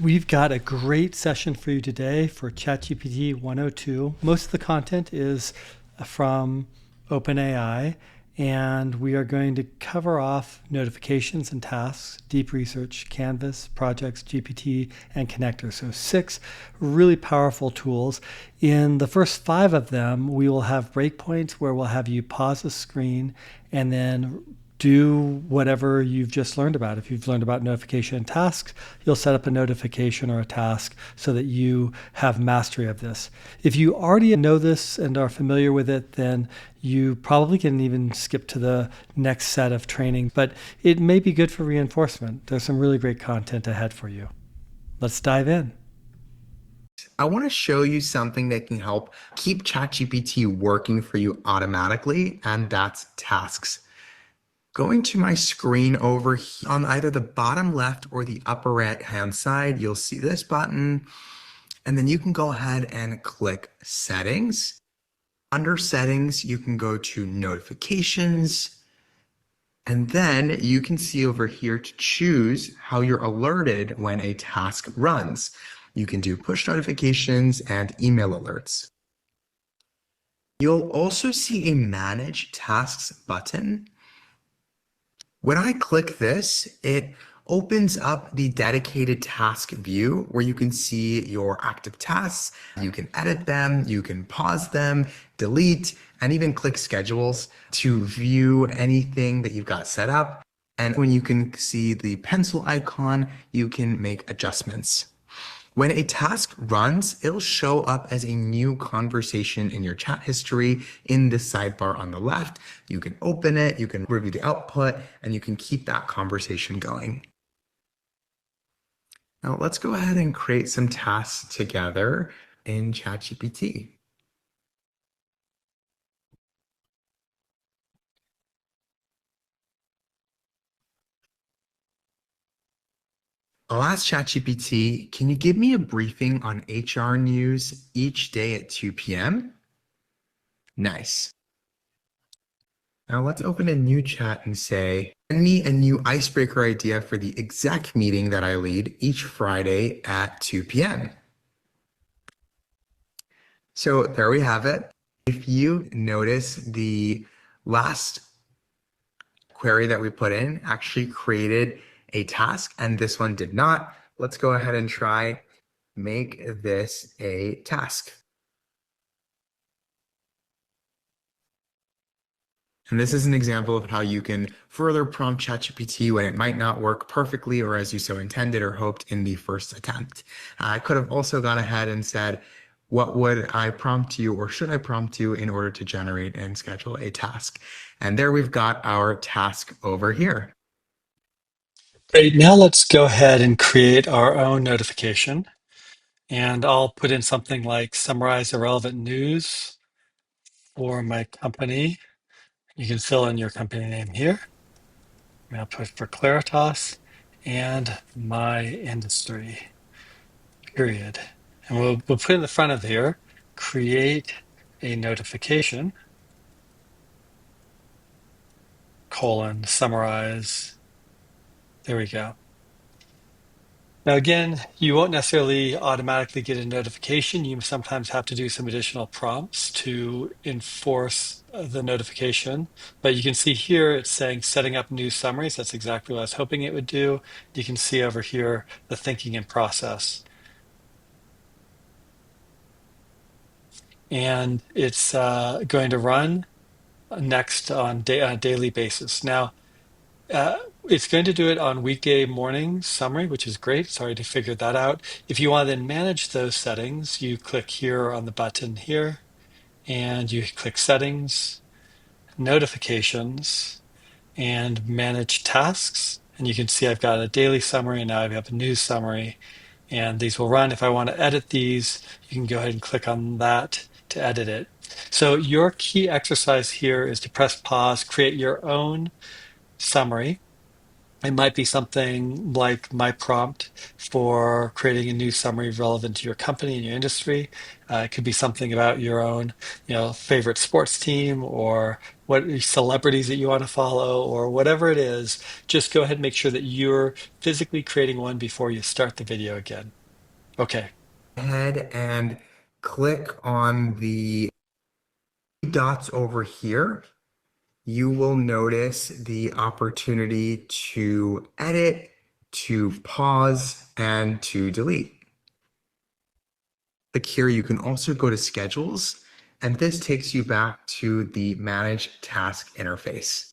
We've got a great session for you today for ChatGPT 102. Most of the content is from OpenAI, and we are going to cover off notifications and tasks, deep research, Canvas, projects, GPT, and connectors. So, six really powerful tools. In the first five of them, we will have breakpoints where we'll have you pause the screen and then do whatever you've just learned about. If you've learned about notification and tasks, you'll set up a notification or a task so that you have mastery of this. If you already know this and are familiar with it, then you probably can even skip to the next set of training, but it may be good for reinforcement. There's some really great content ahead for you. Let's dive in. I want to show you something that can help keep ChatGPT working for you automatically, and that's tasks. Going to my screen over on either the bottom left or the upper right hand side, you'll see this button, and then you can go ahead and click Settings. Under Settings, you can go to Notifications, and then you can see over here to choose how you're alerted when a task runs. You can do push notifications and email alerts. You'll also see a Manage Tasks button. When I click this, it opens up the dedicated task view where you can see your active tasks. You can edit them, you can pause them, delete, and even click schedules to view anything that you've got set up. And when you can see the pencil icon, you can make adjustments. When a task runs, it'll show up as a new conversation in your chat history in the sidebar on the left. You can open it, you can review the output, and you can keep that conversation going. Now let's go ahead and create some tasks together in ChatGPT. I'll ask ChatGPT, can you give me a briefing on HR news each day at 2 p.m.? Nice. Now let's open a new chat and say, send me a new icebreaker idea for the exec meeting that I lead each Friday at 2 p.m. So there we have it. If you notice, the last query that we put in actually created a task and this one did not. Let's go ahead and try make this a task. And this is an example of how you can further prompt ChatGPT when it might not work perfectly or as you so intended or hoped in the first attempt. I could have also gone ahead and said, what would I prompt you or should I prompt you in order to generate and schedule a task? And there we've got our task over here. Great. Now let's go ahead and create our own notification. And I'll put in something like summarize irrelevant news for my company. You can fill in your company name here. I'll put for Claritas and my industry, period. And we'll put in the front of here, create a notification, colon, summarize. There we go. Now, again, you won't necessarily automatically get a notification. You sometimes have to do some additional prompts to enforce the notification. But you can see here it's saying setting up new summaries. That's exactly what I was hoping it would do. You can see over here the thinking and process. And it's going to run next on a daily basis. Now, Uh, it's going to do it on weekday morning summary, which is great. Sorry to figure that out. If you want to then manage those settings, you click here on the button here and you click settings, notifications, and manage tasks. And you can see I've got a daily summary and now I have a news summary. And these will run. If I want to edit these, you can go ahead and click on that to edit it. So your key exercise here is to press pause, create your own summary. It might be something like my prompt for creating a new summary relevant to your company and your industry. It could be something about your own, favorite sports team or what celebrities that you want to follow or whatever it is. Just go ahead and make sure that you're physically creating one before you start the video again. Okay. Ahead and click on the dots over here. You will notice the opportunity to edit, to pause, and to delete. Click here, you can also go to schedules, and this takes you back to the manage task interface.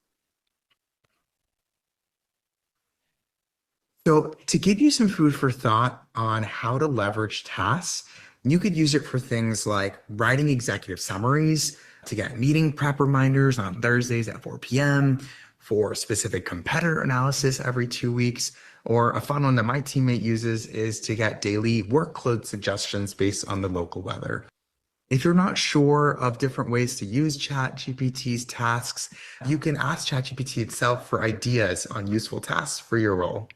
So to give you some food for thought on how to leverage tasks, you could use it for things like writing executive summaries, to get meeting prep reminders on Thursdays at 4 p.m., for specific competitor analysis every 2 weeks, or a fun one that my teammate uses is to get daily workload suggestions based on the local weather. If you're not sure of different ways to use ChatGPT's tasks, you can ask ChatGPT itself for ideas on useful tasks for your role.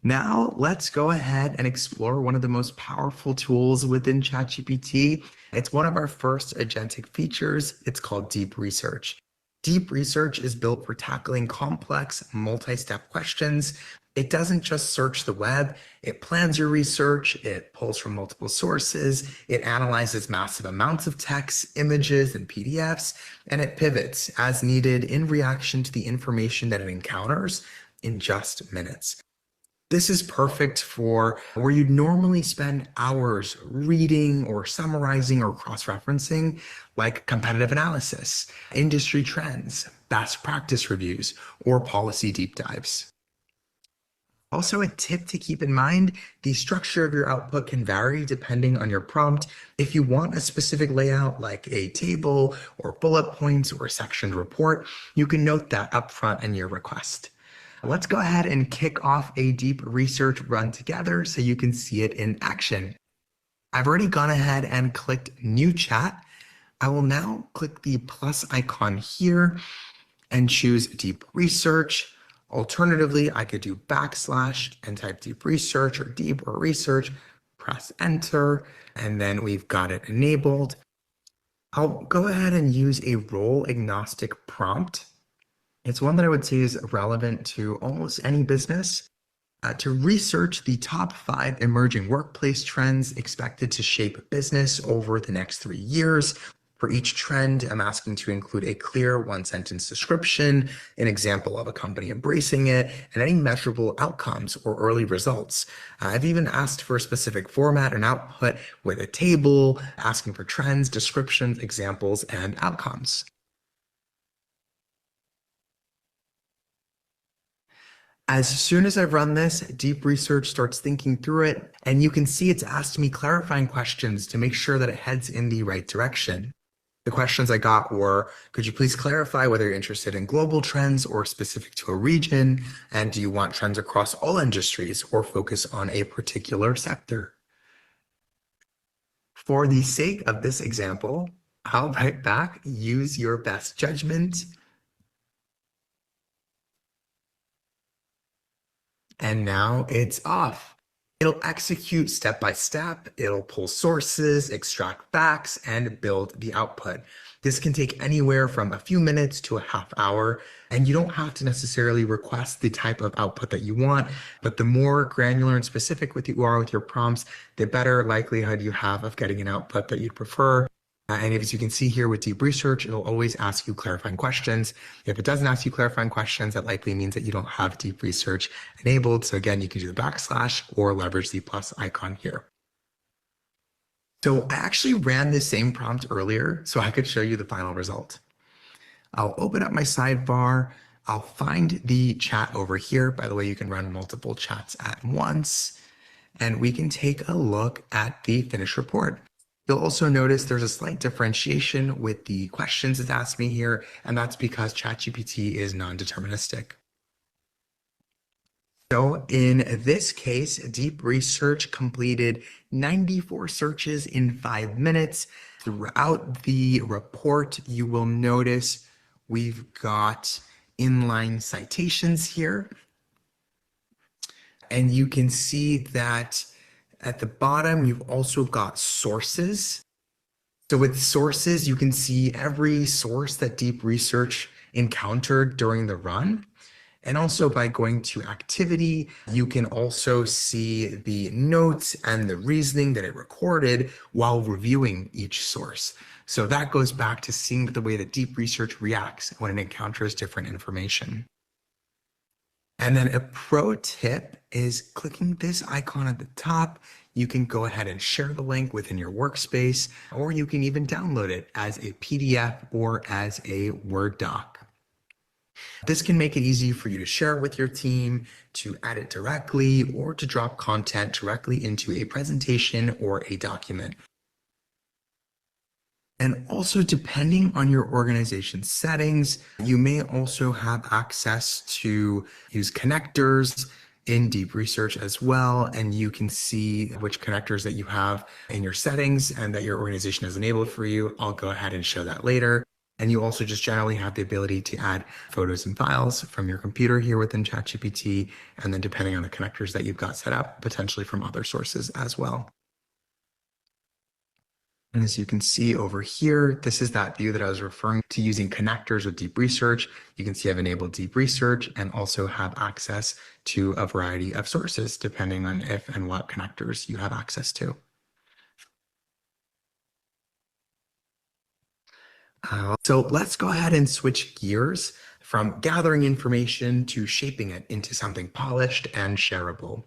Now, let's go ahead and explore one of the most powerful tools within ChatGPT. It's one of our first agentic features. It's called Deep Research. Deep Research is built for tackling complex, multi-step questions. It doesn't just search the web, it plans your research, it pulls from multiple sources, it analyzes massive amounts of text, images, and PDFs, and it pivots as needed in reaction to the information that it encounters in just minutes. This is perfect for where you'd normally spend hours reading or summarizing or cross-referencing, like competitive analysis, industry trends, best practice reviews, or policy deep dives. Also, a tip to keep in mind, the structure of your output can vary depending on your prompt. If you want a specific layout like a table or bullet points or sectioned report, you can note that upfront in your request. Let's go ahead and kick off a deep research run together so you can see it in action. I've already gone ahead and clicked New Chat. I will now click the plus icon here and choose Deep Research. Alternatively, I could do backslash and type Deep Research or Deep or Research, press Enter, and then we've got it enabled. I'll go ahead and use a role agnostic prompt. It's one that I would say is relevant to almost any business. To research the top 5 emerging workplace trends expected to shape business over the next 3 years. For each trend, I'm asking to include a clear one-sentence description, an example of a company embracing it, and any measurable outcomes or early results. I've even asked for a specific format and output with a table, asking for trends, descriptions, examples, and outcomes. As soon as I've run this, Deep Research starts thinking through it, and you can see it's asked me clarifying questions to make sure that it heads in the right direction. The questions I got were, could you please clarify whether you're interested in global trends or specific to a region? And do you want trends across all industries or focus on a particular sector? For the sake of this example, I'll write back, use your best judgment. And now it's off. It'll execute step by step, it'll pull sources, extract facts, and build the output. This can take anywhere from a few minutes to a half hour, and you don't have to necessarily request the type of output that you want, but the more granular and specific you are with your prompts, the better likelihood you have of getting an output that you'd prefer. And as you can see here with Deep Research, it'll always ask you clarifying questions. If it doesn't ask you clarifying questions, that likely means that you don't have Deep Research enabled. So again, you can do the backslash or leverage the plus icon here. So I actually ran the same prompt earlier so I could show you the final result. I'll open up my sidebar. I'll find the chat over here. By the way, you can run multiple chats at once. And we can take a look at the finished report. You'll also notice there's a slight differentiation with the questions it's asked me here, and that's because ChatGPT is non-deterministic. So in this case, Deep Research completed 94 searches in 5 minutes. Throughout the report, you will notice we've got inline citations here. And you can see that at the bottom, you've also got sources. So with sources, you can see every source that deep research encountered during the run. And also by going to activity, you can also see the notes and the reasoning that it recorded while reviewing each source. So that goes back to seeing the way that deep research reacts when it encounters different information. And then a pro tip is clicking this icon at the top. You can go ahead and share the link within your workspace, or you can even download it as a PDF or as a Word doc. This can make it easy for you to share with your team, to edit directly, or to drop content directly into a presentation or a document. And also, depending on your organization settings, you may also have access to use connectors in deep research as well. And you can see which connectors that you have in your settings and that your organization has enabled for you. I'll go ahead and show that later. And you also just generally have the ability to add photos and files from your computer here within ChatGPT. And then depending on the connectors that you've got set up, potentially from other sources as well. And as you can see over here, this is that view that I was referring to using connectors with deep research. You can see I've enabled deep research and also have access to a variety of sources depending on if and what connectors you have access to. So let's go ahead and switch gears from gathering information to shaping it into something polished and shareable.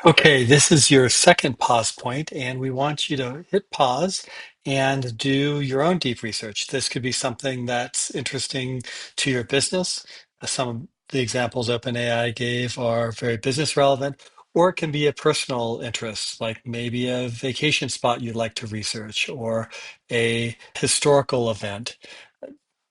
Okay, this is your second pause point, and we want you to hit pause and do your own deep research. This could be something that's interesting to your business. Some of the examples OpenAI gave are very business relevant, or it can be a personal interest, like maybe a vacation spot you'd like to research or a historical event.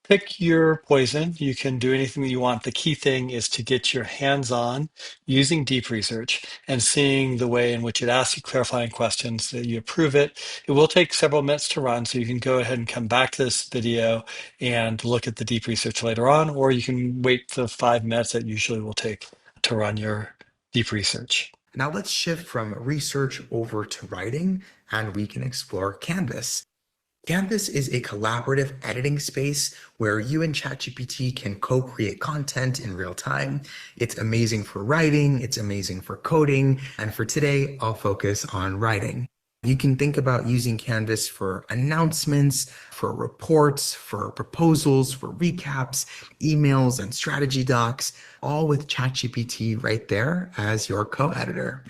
Pick your poison. You can do anything that you want. The key thing is to get your hands on using deep research and seeing the way in which it asks you clarifying questions, that you approve it. It will take several minutes to run, so you can go ahead and come back to this video and look at the deep research later on, or you can wait the 5 minutes that usually will take to run your deep research. Now let's shift from research over to writing, and we can explore Canvas. Canvas is a collaborative editing space where you and ChatGPT can co-create content in real time. It's amazing for writing, it's amazing for coding, and for today, I'll focus on writing. You can think about using Canvas for announcements, for reports, for proposals, for recaps, emails, and strategy docs, all with ChatGPT right there as your co-editor.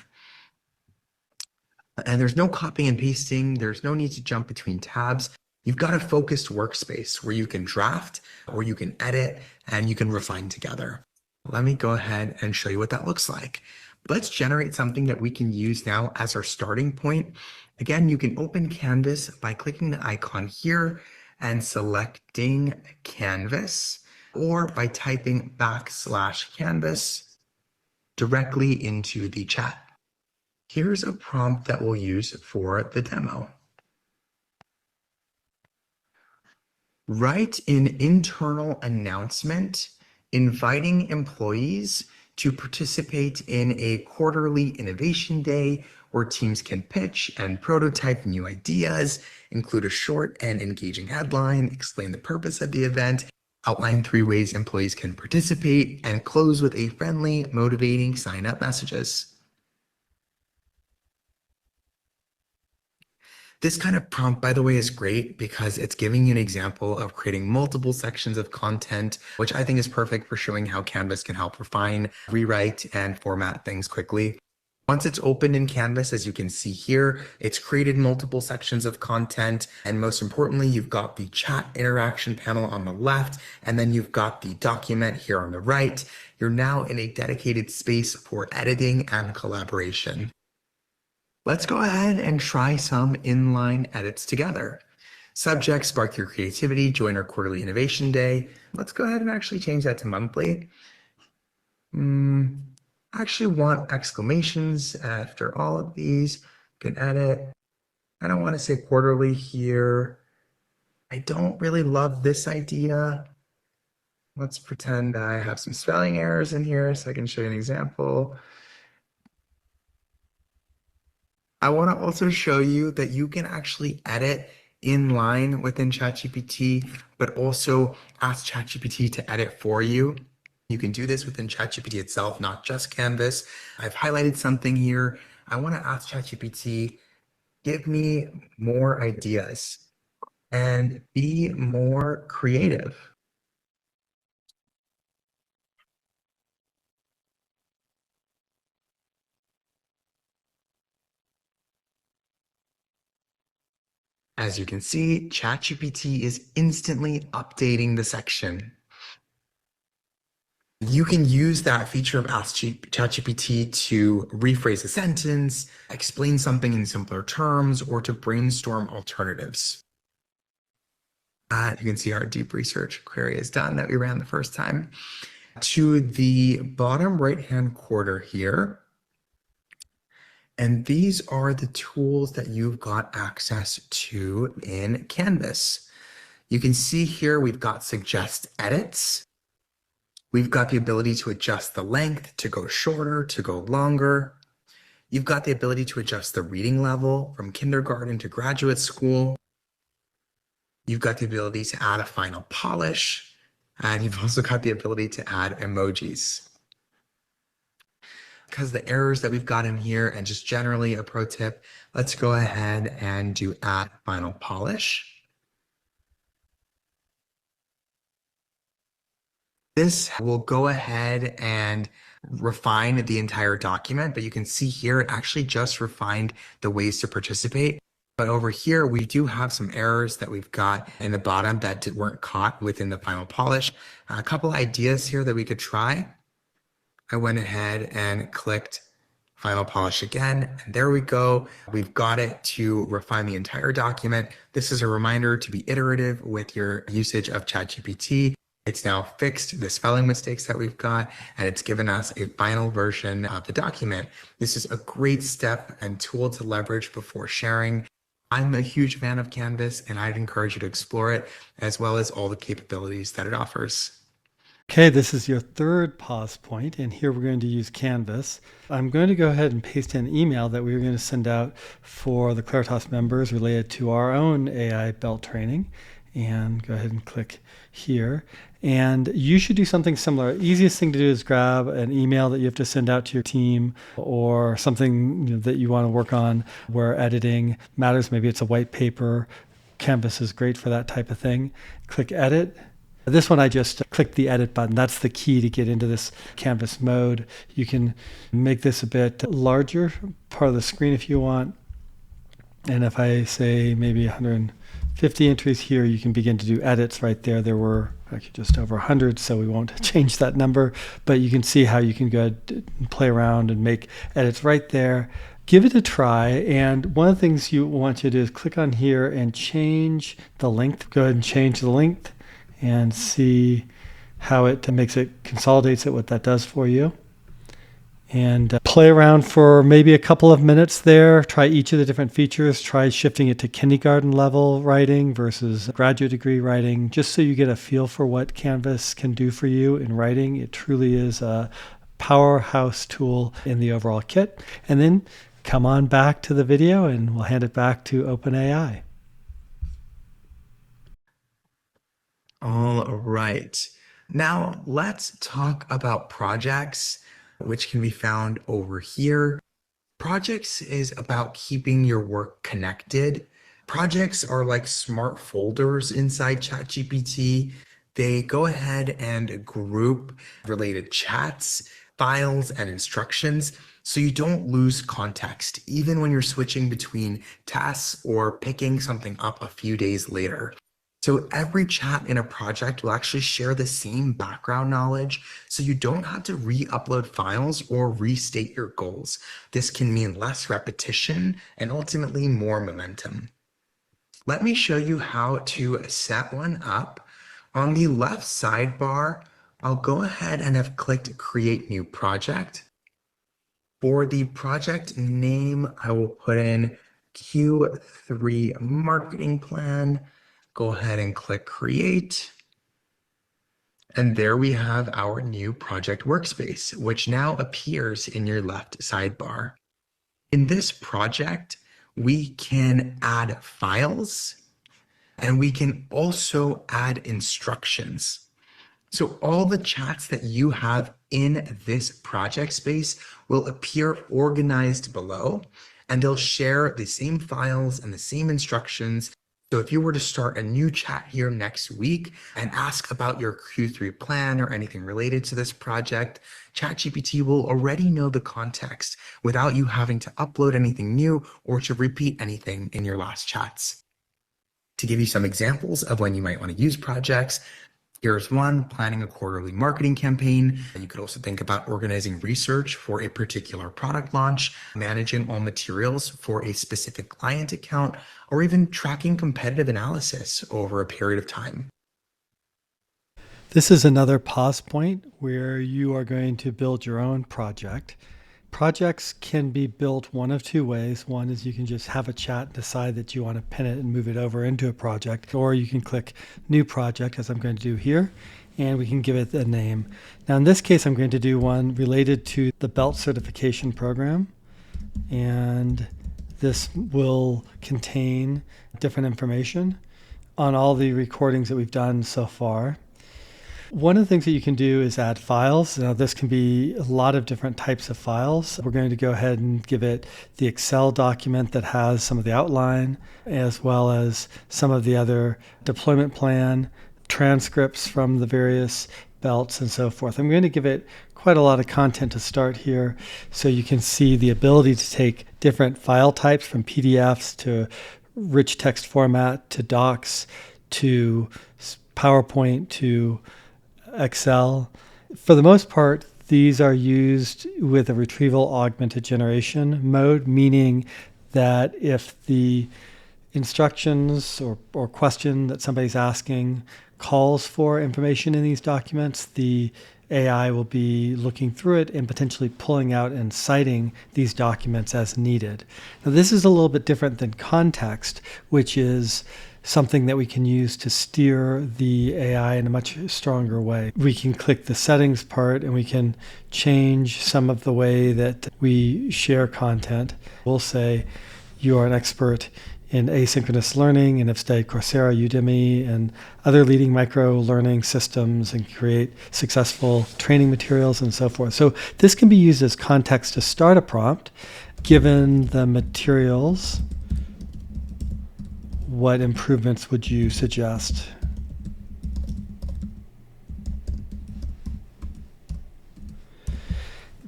And there's no copying and pasting. There's no need to jump between tabs. You've got a focused workspace where you can draft, or you can edit, and you can refine together. Let me go ahead and show you what that looks like. Let's generate something that we can use now as our starting point. Again, you can open Canvas by clicking the icon here and selecting Canvas, or by typing \canvas directly into the chat. Here's a prompt that we'll use for the demo. Write an internal announcement inviting employees to participate in a quarterly innovation day where teams can pitch and prototype new ideas, include a short and engaging headline, explain the purpose of the event, outline 3 ways employees can participate, and close with a friendly, motivating sign-up messages. This kind of prompt, by the way, is great because it's giving you an example of creating multiple sections of content, which I think is perfect for showing how Canvas can help refine, rewrite, and format things quickly. Once it's opened in Canvas, as you can see here, it's created multiple sections of content. And most importantly, you've got the chat interaction panel on the left, and then you've got the document here on the right. You're now in a dedicated space for editing and collaboration. Let's go ahead and try some inline edits together. Subject, spark your creativity, join our quarterly innovation day. Let's go ahead and actually change that to monthly. I actually want exclamations after all of these. Can edit. I don't want to say quarterly here. I don't really love this idea. Let's pretend I have some spelling errors in here so I can show you an example. I want to also show you that you can actually edit in line within ChatGPT, but also ask ChatGPT to edit for you. You can do this within ChatGPT itself, not just Canvas. I've highlighted something here. I want to ask ChatGPT, give me more ideas and be more creative. As you can see, ChatGPT is instantly updating the section. You can use that feature of Ask ChatGPT to rephrase a sentence, explain something in simpler terms, or to brainstorm alternatives. You can see our deep research query is done that we ran the first time. To the bottom right-hand corner here, and these are the tools that you've got access to in Canvas. You can see here we've got suggest edits. We've got the ability to adjust the length, to go shorter, to go longer. You've got the ability to adjust the reading level from kindergarten to graduate school. You've got the ability to add a final polish, and you've also got the ability to add emojis. Because the errors that we've got in here and just generally a pro tip, let's go ahead and do add final polish. This will go ahead and refine the entire document, but you can see here it actually just refined the ways to participate. But over here, we do have some errors that we've got in the bottom that weren't caught within the final polish. A couple ideas here that we could try. I went ahead and clicked final polish again, and there we go. We've got it to refine the entire document. This is a reminder to be iterative with your usage of ChatGPT. It's now fixed the spelling mistakes that we've got, and it's given us a final version of the document. This is a great step and tool to leverage before sharing. I'm a huge fan of Canvas, and I'd encourage you to explore it, as well as all the capabilities that it offers. Okay, this is your third pause point, and here we're going to use Canvas. I'm going to go ahead and paste in an email that we're going to send out for the Claritas members related to our own AI belt training. And go ahead and click here. And you should do something similar. Easiest thing to do is grab an email that you have to send out to your team or something that you want to work on where editing matters. Maybe it's a white paper. Canvas is great for that type of thing. Click edit. This one I just clicked the edit button. That's the key to get into this Canvas mode. You can make this a bit larger, part of the screen if you want. And if I say maybe 150 entries here, you can begin to do edits right there. There were actually just over 100, so we won't change that number. But you can see how you can go and play around and make edits right there. Give it a try. And one of the things you want you to do is click on here and change the length. Go ahead and change the length and see how it makes it, consolidates it, what that does for you. And play around for maybe a couple of minutes there. Try each of the different features. Try shifting it to kindergarten level writing versus graduate degree writing, just so you get a feel for what Canvas can do for you in writing. It truly is a powerhouse tool in the overall kit. And then come on back to the video and we'll hand it back to OpenAI. All right. Now let's talk about projects, which can be found over here. Projects is about keeping your work connected. Projects are like smart folders inside ChatGPT. They go ahead and group related chats, files, and instructions so you don't lose context, even when you're switching between tasks or picking something up a few days later. So every chat in a project will actually share the same background knowledge, so you don't have to re-upload files or restate your goals. This can mean less repetition and ultimately more momentum. Let me show you how to set one up. On the left sidebar, I'll go ahead and have clicked Create New Project. For the project name, I will put in Q3 Marketing Plan. Go ahead and click Create. And there we have our new project workspace, which now appears in your left sidebar. In this project, we can add files and we can also add instructions. So all the chats that you have in this project space will appear organized below, and they'll share the same files and the same instructions. So if you were to start a new chat here next week and ask about your Q3 plan or anything related to this project, ChatGPT will already know the context without you having to upload anything new or to repeat anything in your last chats. To give you some examples of when you might want to use projects, here's one: planning a quarterly marketing campaign. You could also think about organizing research for a particular product launch, managing all materials for a specific client account, or even tracking competitive analysis over a period of time. This is another pause point where you are going to build your own project. Projects can be built one of two ways. One is you can just have a chat, decide that you want to pin it and move it over into a project, or you can click New Project, as I'm going to do here, and we can give it a name. Now in this case, I'm going to do one related to the belt certification program, and this will contain different information on all the recordings that we've done so far. One of the things that you can do is add files. Now, this can be a lot of different types of files. We're going to go ahead and give it the Excel document that has some of the outline, as well as some of the other deployment plan, transcripts from the various belts, and so forth. I'm going to give it quite a lot of content to start here, so you can see the ability to take different file types, from PDFs to rich text format to docs to PowerPoint to Excel. For the most part, these are used with a retrieval augmented generation mode, meaning that if the instructions or question that somebody's asking calls for information in these documents, the AI will be looking through it and potentially pulling out and citing these documents as needed. Now, this is a little bit different than context, which is something that we can use to steer the AI in a much stronger way. We can click the settings part and we can change some of the way that we share content. We'll say you are an expert in asynchronous learning and have studied Coursera, Udemy, and other leading micro-learning systems and create successful training materials and so forth. So this can be used as context to start a prompt. Given the materials, what improvements would you suggest?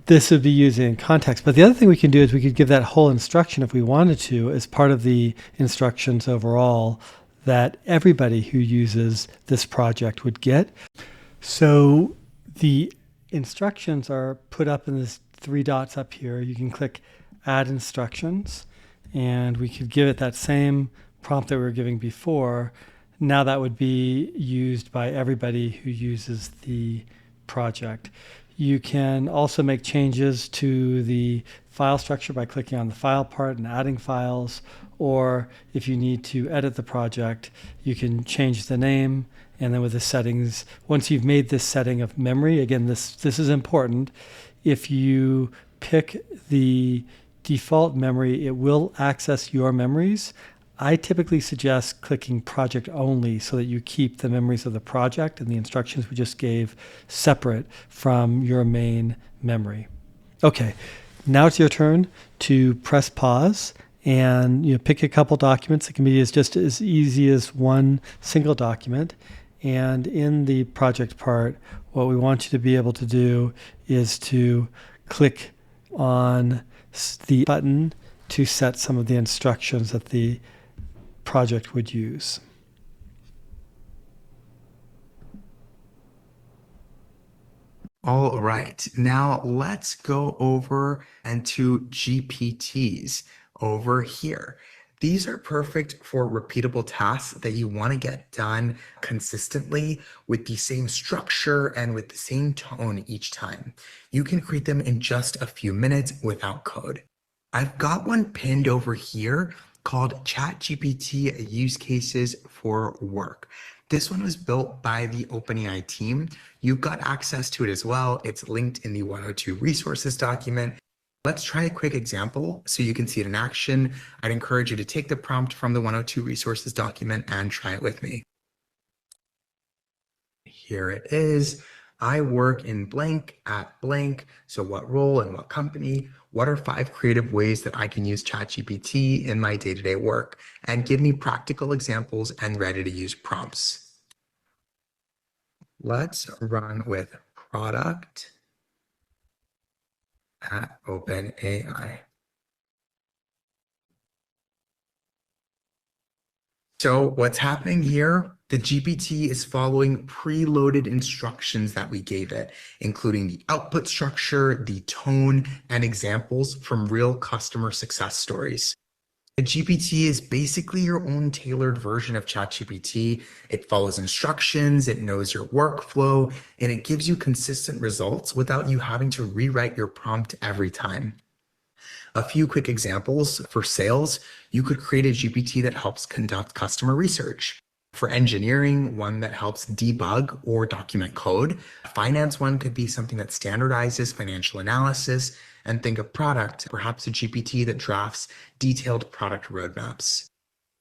This would be used in context. But the other thing we can do is we could give that whole instruction, if we wanted to, as part of the instructions overall that everybody who uses this project would get. So the instructions are put up in this three dots up here. You can click Add Instructions, and we could give it that same prompt that we were giving before. Now that would be used by everybody who uses the project. You can also make changes to the file structure by clicking on the file part and adding files, or if you need to edit the project, you can change the name, and then with the settings, once you've made this setting of memory, again, this is important, if you pick the default memory, it will access your memories. I typically suggest clicking project only so that you keep the memories of the project and the instructions we just gave separate from your main memory. Okay, now it's your turn to press pause and pick a couple documents. It can be just as easy as one single document. And in the project part, what we want you to be able to do is to click on the button to set some of the instructions that the project would use. All right, now let's go over and to GPTs over here. These are perfect for repeatable tasks that you want to get done consistently with the same structure and with the same tone each time. You can create them in just a few minutes without code. I've got one pinned over here called ChatGPT Use Cases for Work. This one was built by the OpenAI team. You've got access to it as well. It's linked in the 102 resources document. Let's try a quick example so you can see it in action. I'd encourage you to take the prompt from the 102 resources document and try it with me. Here it is. I work in blank at blank. So what role and what company? What are 5 creative ways that I can use ChatGPT in my day-to-day work? And give me practical examples and ready-to-use prompts. Let's run with product at OpenAI. So what's happening here? The GPT is following preloaded instructions that we gave it, including the output structure, the tone, and examples from real customer success stories. The GPT is basically your own tailored version of ChatGPT. It follows instructions, it knows your workflow, and it gives you consistent results without you having to rewrite your prompt every time. A few quick examples for sales, you could create a GPT that helps conduct customer research. For engineering, one that helps debug or document code. Finance one could be something that standardizes financial analysis. And think of product, perhaps a GPT that drafts detailed product roadmaps.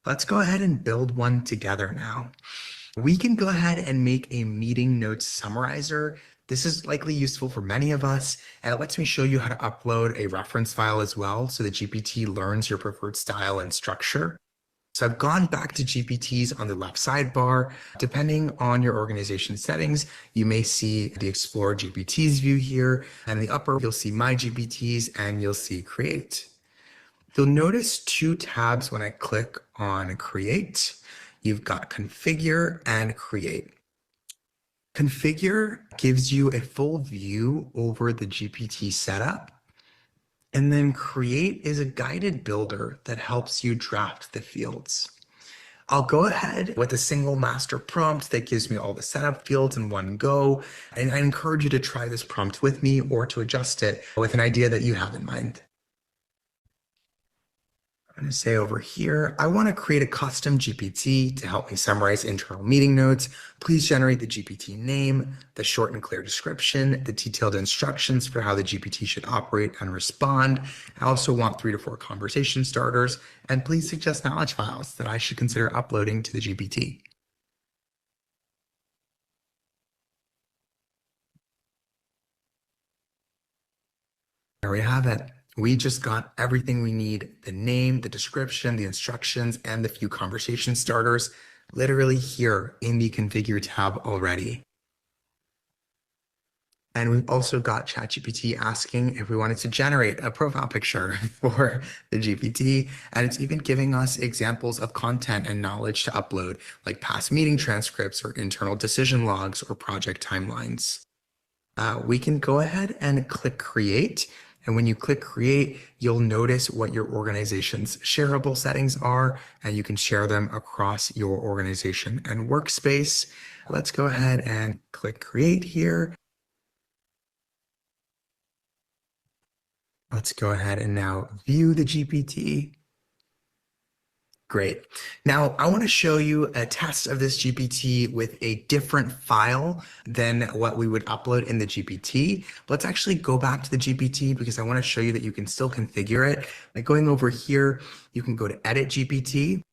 Let's go ahead and build one together now. We can go ahead and make a meeting notes summarizer. This is likely useful for many of us, and it lets me show you how to upload a reference file as well, so the GPT learns your preferred style and structure. So I've gone back to GPTs on the left sidebar. Depending on your organization settings, you may see the Explore GPTs view here, and in the upper, you'll see My GPTs and you'll see Create. You'll notice 2 tabs when I click on Create. You've got Configure and Create. Configure gives you a full view over the GPT setup. And then Create is a guided builder that helps you draft the fields. I'll go ahead with a single master prompt that gives me all the setup fields in one go. And I encourage you to try this prompt with me or to adjust it with an idea that you have in mind. I'm going to say over here, I want to create a custom GPT to help me summarize internal meeting notes. Please generate the GPT name, the short and clear description, the detailed instructions for how the GPT should operate and respond. I also want 3 to 4 conversation starters, and please suggest knowledge files that I should consider uploading to the GPT. There we have it. We just got everything we need, the name, the description, the instructions, and the few conversation starters, literally here in the Configure tab already. And we've also got ChatGPT asking if we wanted to generate a profile picture for the GPT. And it's even giving us examples of content and knowledge to upload, like past meeting transcripts or internal decision logs or project timelines. We can go ahead and click Create. And when you click Create, you'll notice what your organization's shareable settings are, and you can share them across your organization and workspace. Let's go ahead and click Create here. Let's go ahead and now view the GPT. Great. Now I want to show you a test of this GPT with a different file than what we would upload in the GPT. Let's actually go back to the GPT because I want to show you that you can still configure it. Like going over here, you can go to Edit GPT.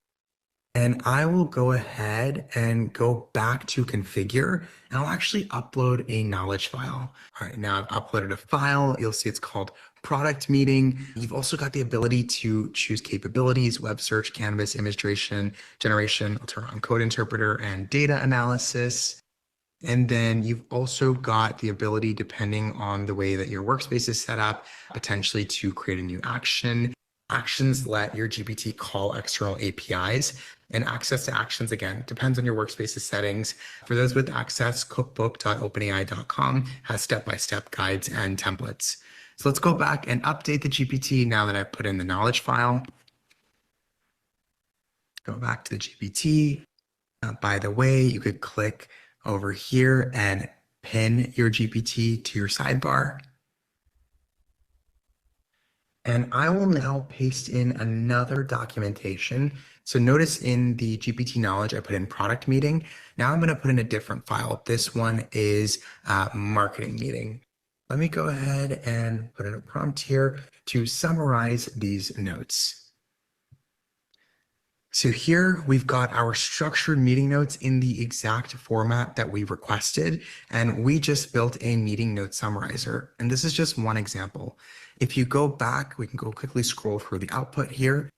And I will go ahead and go back to configure, and I'll actually upload a knowledge file. All right, now I've uploaded a file. You'll see it's called product meeting. You've also got the ability to choose capabilities, web search, canvas, image generation, I'll turn on code interpreter and data analysis. And then you've also got the ability, depending on the way that your workspace is set up, potentially to create a new action. Actions let your GPT call external APIs, and access to actions, again, depends on your workspace's settings. For those with access, cookbook.openai.com has step-by-step guides and templates. So let's go back and update the GPT now that I've put in the knowledge file. Go back to the GPT. By the way, you could click over here and pin your GPT to your sidebar. And I will now paste in another documentation. So notice in the GPT knowledge, I put in product meeting. Now I'm going to put in a different file. This one is marketing meeting. Let me go ahead and put in a prompt here to summarize these notes. So here we've got our structured meeting notes in the exact format that we requested, and we just built a meeting note summarizer. And this is just one example. If you go back, we can go quickly scroll through the output here.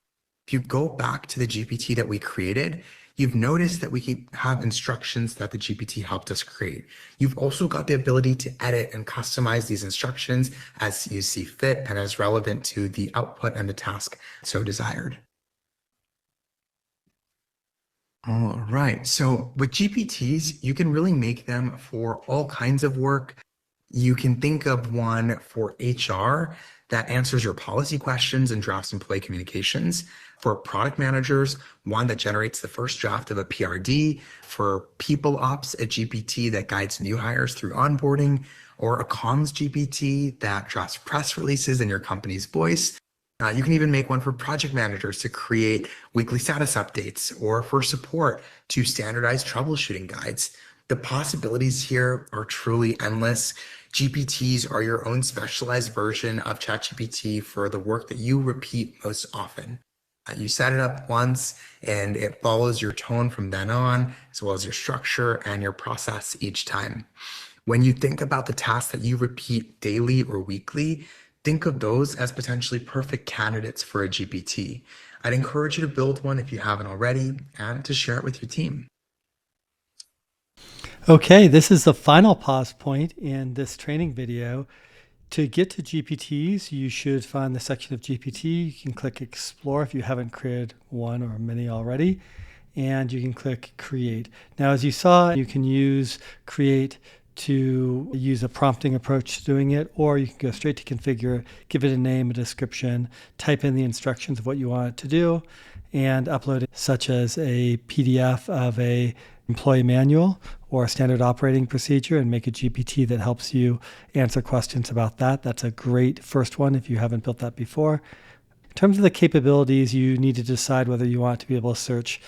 If you go back to the GPT that we created, you've noticed that we have instructions that the GPT helped us create. You've also got the ability to edit and customize these instructions as you see fit and as relevant to the output and the task so desired. All right. So with GPTs, you can really make them for all kinds of work. You can think of one for HR that answers your policy questions and drafts employee communications. For product managers, one that generates the first draft of a PRD. For people ops, a GPT that guides new hires through onboarding, or a comms GPT that drafts press releases in your company's voice. You can even make one for project managers to create weekly status updates, or for support to standardize troubleshooting guides. The possibilities here are truly endless. GPTs are your own specialized version of ChatGPT for the work that you repeat most often. You set it up once and it follows your tone from then on, as well as your structure and your process each time. When you think about the tasks that you repeat daily or weekly, think of those as potentially perfect candidates for a GPT. I'd encourage you to build one if you haven't already and to share it with your team. Okay, this is the final pause point in this training video. To get to GPTs, you should find the section of GPT. You can click Explore if you haven't created one or many already, and you can click Create. Now, as you saw, you can use Create to use a prompting approach to doing it, or you can go straight to Configure, give it a name, a description, type in the instructions of what you want it to do, and upload it, such as a PDF of a employee manual or a standard operating procedure, and make a GPT that helps you answer questions about that. That's a great first one if you haven't built that before. In terms of the capabilities, you need to decide whether you want to be able to search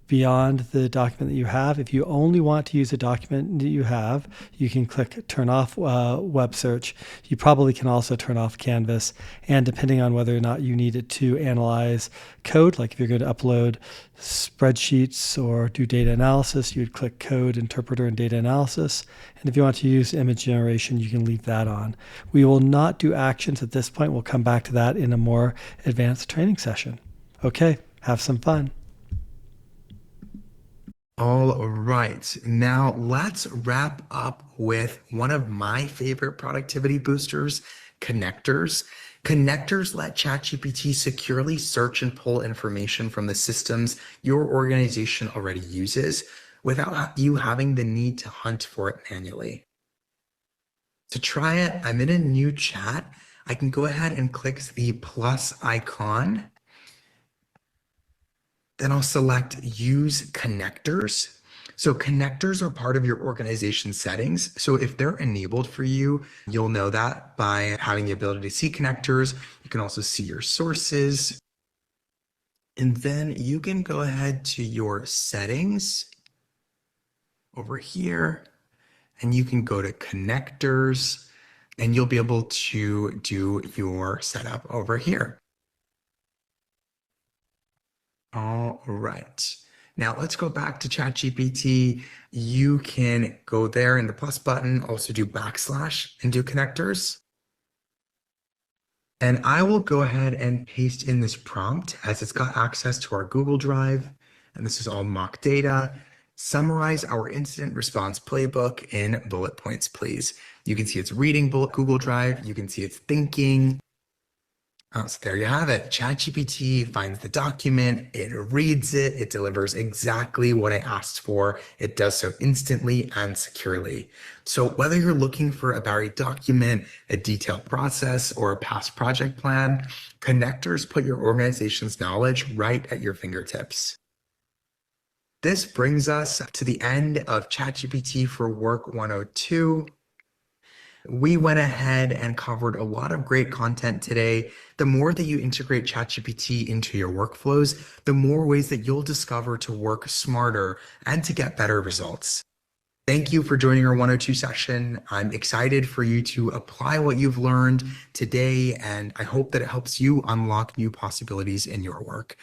beyond the document that you have. If you only want to use a document that you have, you can click turn off web search. You probably can also turn off Canvas, and depending on whether or not you need it to analyze code, like if you're going to upload spreadsheets or do data analysis, you would click Code, Interpreter, and Data Analysis. And if you want to use image generation, you can leave that on. We will not do actions at this point. We'll come back to that in a more advanced training session. Okay, have some fun. All right, now let's wrap up with one of my favorite productivity boosters, connectors. Connectors let ChatGPT securely search and pull information from the systems your organization already uses without you having the need to hunt for it manually. To try it, I'm in a new chat. I can go ahead and click the plus icon. Then I'll select Use Connectors. So connectors are part of your organization settings. So if they're enabled for you, you'll know that by having the ability to see connectors. You can also see your sources. And then you can go ahead to your settings over here, and you can go to connectors, and you'll be able to do your setup over here. All right. Now let's go back to ChatGPT. You can go there in the plus button, also do backslash and do connectors. And I will go ahead and paste in this prompt as it's got access to our Google Drive. And this is all mock data. Summarize our incident response playbook in bullet points, please. You can see it's reading Google Drive. You can see it's thinking. So there you have it. ChatGPT finds the document, it reads it, it delivers exactly what I asked for. It does so instantly and securely. So whether you're looking for a buried document, a detailed process, or a past project plan, connectors put your organization's knowledge right at your fingertips. This brings us to the end of ChatGPT for Work 102. We went ahead and covered a lot of great content today. The more that you integrate ChatGPT into your workflows, the more ways that you'll discover to work smarter and to get better results. Thank you for joining our 102 session. I'm excited for you to apply what you've learned today, and I hope that it helps you unlock new possibilities in your work.